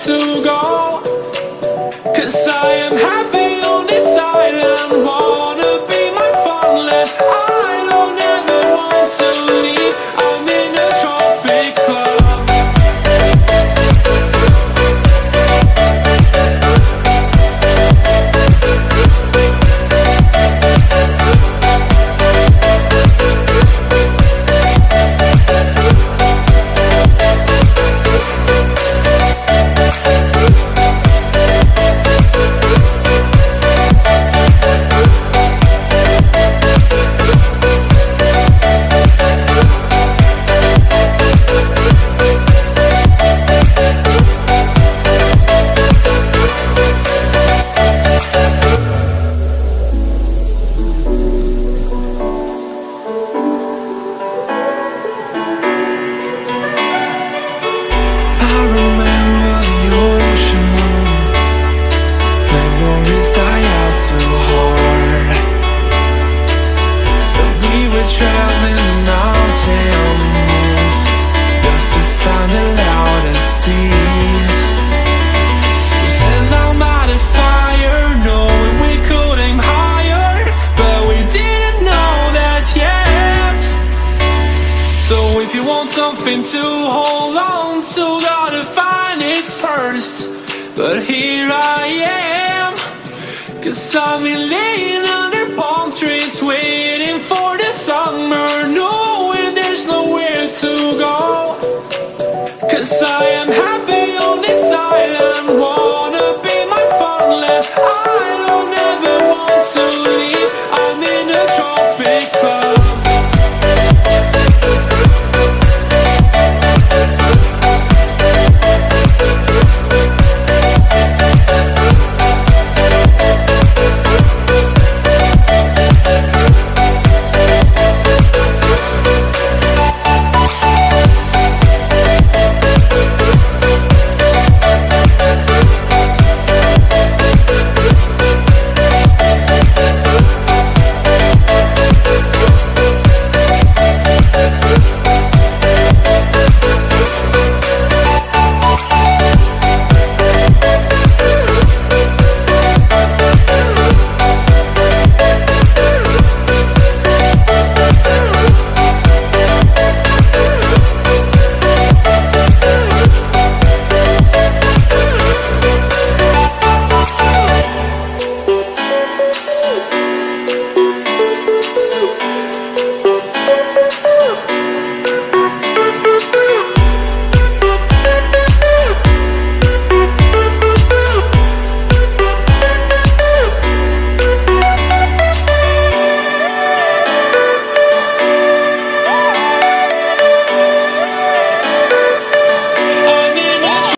to go. 'Cause I am happy on this island, wanna be my fatherland. I don't ever want to leave, I'm in a tropic club. Something to hold on to, gotta find it first. But here I am, 'cause I've been laying under palm trees, waiting for the summer, knowing there's nowhere to go. 'Cause I am happy on this island.